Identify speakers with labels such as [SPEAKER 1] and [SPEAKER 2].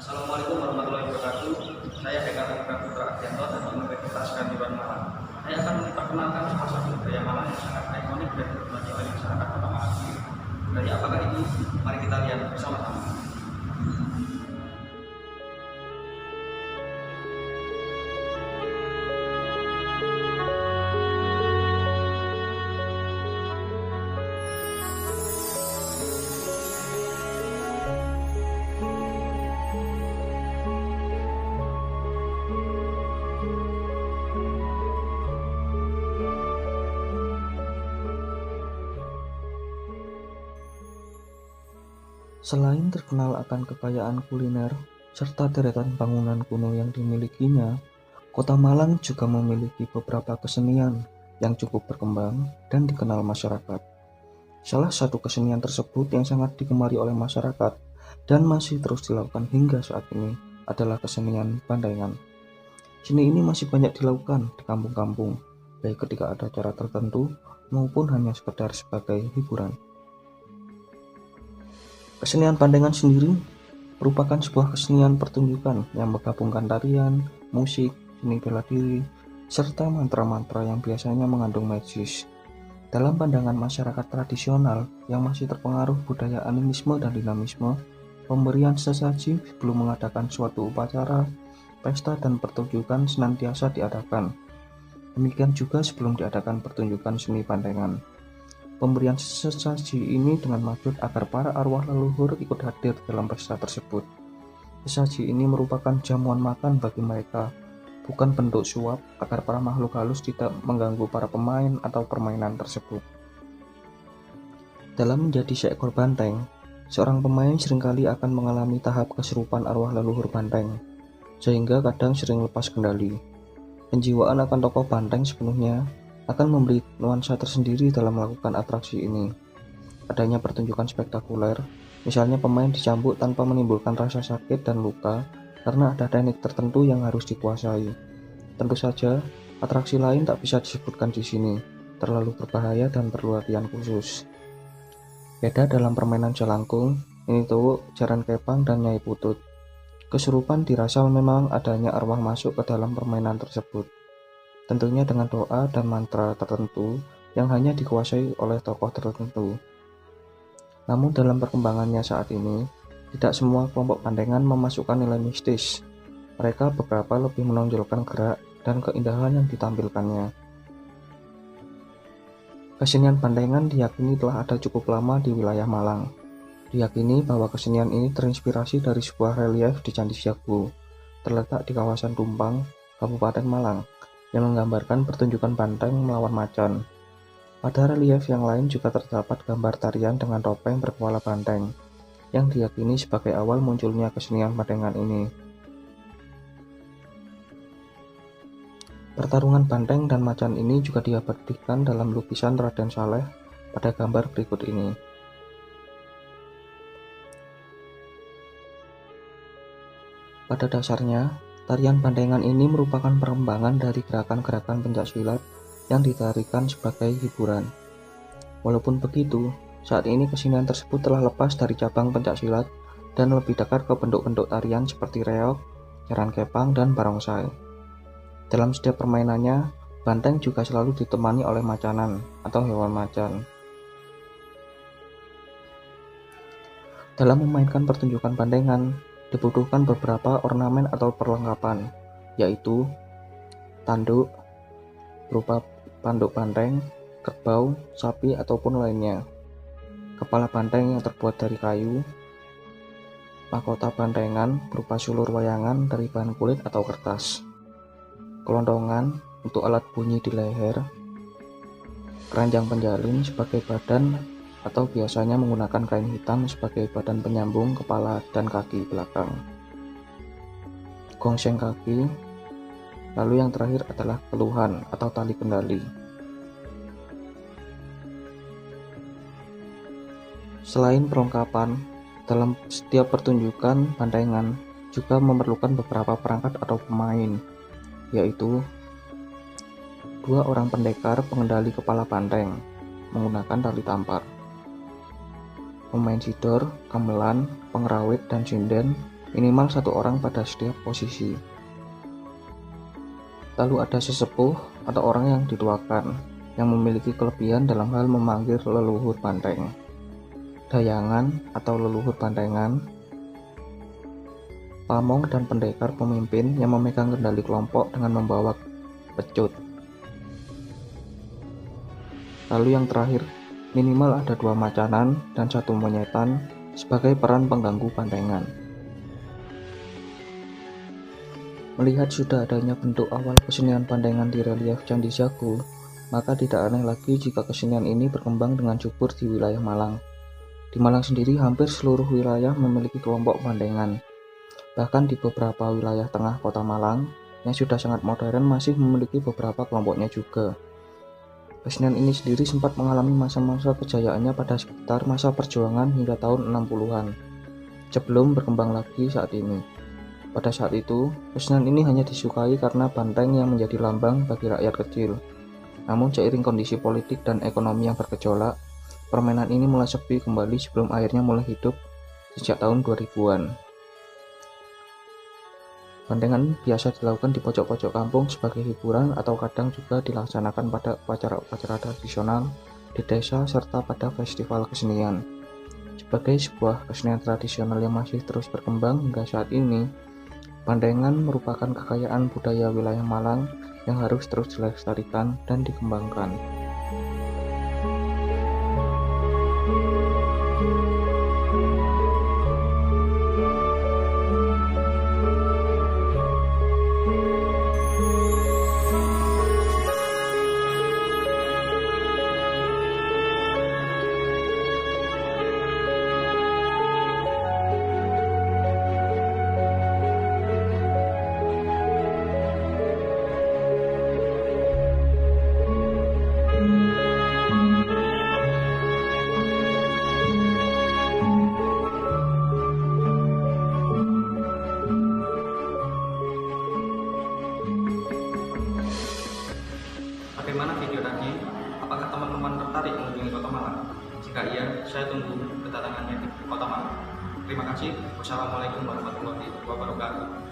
[SPEAKER 1] Assalamualaikum warahmatullahi wabarakatuh. Saya Eka Putra Adianto dari Universitas Kanjuruhan Malang. Saya akan memperkenalkan salah satu budaya Malang yang sangat ikonik dan dihormati oleh masyarakat Kota Malang. Budaya apakah itu? Mari kita lihat bersama-sama.
[SPEAKER 2] Selain terkenal akan kekayaan kuliner serta deretan bangunan kuno yang dimilikinya, Kota Malang juga memiliki beberapa kesenian yang cukup berkembang dan dikenal masyarakat. Salah satu kesenian tersebut yang sangat digemari oleh masyarakat dan masih terus dilakukan hingga saat ini adalah kesenian bandengan. Seni ini masih banyak dilakukan di kampung-kampung, baik ketika ada acara tertentu maupun hanya sekedar sebagai hiburan. Kesenian bandengan sendiri merupakan sebuah kesenian pertunjukan yang menggabungkan tarian, musik, seni bela diri, serta mantra-mantra yang biasanya mengandung magis. Dalam pandangan masyarakat tradisional yang masih terpengaruh budaya animisme dan dinamisme, pemberian sesaji sebelum mengadakan suatu upacara, pesta dan pertunjukan senantiasa diadakan. Demikian juga sebelum diadakan pertunjukan seni bandengan. Pemberian sesaji ini dengan maksud agar para arwah leluhur ikut hadir dalam pesta tersebut. Sesaji ini merupakan jamuan makan bagi mereka, bukan bentuk suap agar para makhluk halus tidak mengganggu para pemain atau permainan tersebut. Dalam menjadi seekor banteng, seorang pemain seringkali akan mengalami tahap kesurupan arwah leluhur banteng, sehingga kadang sering lepas kendali. Penjiwaan akan tokoh banteng sepenuhnya akan memberi nuansa tersendiri dalam melakukan atraksi ini. Adanya pertunjukan spektakuler, misalnya pemain dicambuk tanpa menimbulkan rasa sakit dan luka karena ada teknik tertentu yang harus dikuasai. Tentu saja, atraksi lain tak bisa disebutkan di sini, terlalu berbahaya dan perlu latihan khusus. Beda dalam permainan jalangkung, ini tuh jaran kepang dan nyai putut. Kesurupan dirasa memang adanya arwah masuk ke dalam permainan tersebut. Tentunya dengan doa dan mantra tertentu yang hanya dikuasai oleh tokoh tertentu. Namun dalam perkembangannya saat ini, tidak semua kelompok bandengan memasukkan nilai mistis. Mereka beberapa lebih menonjolkan gerak dan keindahan yang ditampilkannya. Kesenian bandengan diyakini telah ada cukup lama di wilayah Malang. Diyakini bahwa kesenian ini terinspirasi dari sebuah relief di Candi Siagu, terletak di kawasan Tumpang, Kabupaten Malang, yang menggambarkan pertunjukan banteng melawan macan. Pada relief yang lain juga terdapat gambar tarian dengan topeng berkepala banteng, yang diyakini sebagai awal munculnya kesenian bandengan ini. Pertarungan banteng dan macan ini juga diabadikan dalam lukisan Raden Saleh pada gambar berikut ini. Pada dasarnya, tarian bandengan ini merupakan perkembangan dari gerakan-gerakan pencaksilat yang ditarikan sebagai hiburan. Walaupun begitu, saat ini kesenian tersebut telah lepas dari cabang pencaksilat dan lebih dekat ke bentuk-bentuk tarian seperti reog, jaran kepang, dan barongsai. Dalam setiap permainannya, banteng juga selalu ditemani oleh macanan atau hewan macan. Dalam memainkan pertunjukan bandengan, dibutuhkan beberapa ornamen atau perlengkapan, yaitu tanduk berupa tanduk banteng, kerbau, sapi, ataupun lainnya, kepala banteng yang terbuat dari kayu, mahkota bantengan berupa sulur wayangan dari bahan kulit atau kertas, kelondongan untuk alat bunyi di leher, keranjang penjalin sebagai badan atau biasanya menggunakan kain hitam sebagai badan penyambung kepala dan kaki belakang, gongseng kaki, lalu yang terakhir adalah keluhan atau tali kendali. Selain perlengkapan, dalam setiap pertunjukan bandengan juga memerlukan beberapa perangkat atau pemain, yaitu 2 orang pendekar pengendali kepala banteng menggunakan tali tampar, pemain sidor, gamelan, pengerawit, dan sinden, minimal 1 orang pada setiap posisi. Lalu ada sesepuh atau orang yang dituakan, yang memiliki kelebihan dalam hal memanggil leluhur banteng. Dayangan atau leluhur bantengan, pamong dan pendekar pemimpin yang memegang kendali kelompok dengan membawa pecut. Lalu yang terakhir, minimal ada 2 macanan dan 1 monyetan sebagai peran pengganggu bantengan. Melihat sudah adanya bentuk awal kesenian bantengan di relief Candi Jago, maka tidak aneh lagi jika kesenian ini berkembang dengan subur di wilayah Malang. Di Malang sendiri hampir seluruh wilayah memiliki kelompok bantengan. Bahkan di beberapa wilayah tengah kota Malang yang sudah sangat modern masih memiliki beberapa kelompoknya juga. Kesenian ini sendiri sempat mengalami masa-masa kejayaannya pada sekitar masa perjuangan hingga tahun 60-an, sebelum berkembang lagi saat ini. Pada saat itu, kesenian ini hanya disukai karena banteng yang menjadi lambang bagi rakyat kecil. Namun seiring kondisi politik dan ekonomi yang bergejolak, permainan ini mulai sepi kembali sebelum akhirnya mulai hidup sejak tahun 2000-an. Bantengan biasa dilakukan di pojok-pojok kampung sebagai hiburan atau kadang juga dilaksanakan pada upacara-upacara tradisional di desa serta pada festival kesenian. Sebagai sebuah kesenian tradisional yang masih terus berkembang hingga saat ini, bantengan merupakan kekayaan budaya wilayah Malang yang harus terus dilestarikan dan dikembangkan.
[SPEAKER 1] Bagaimana video tadi? Apakah teman-teman tertarik mengunjungi Kota Malang? Jika iya, saya tunggu kedatangannya di Kota Malang. Terima kasih. Wassalamualaikum warahmatullahi wabarakatuh.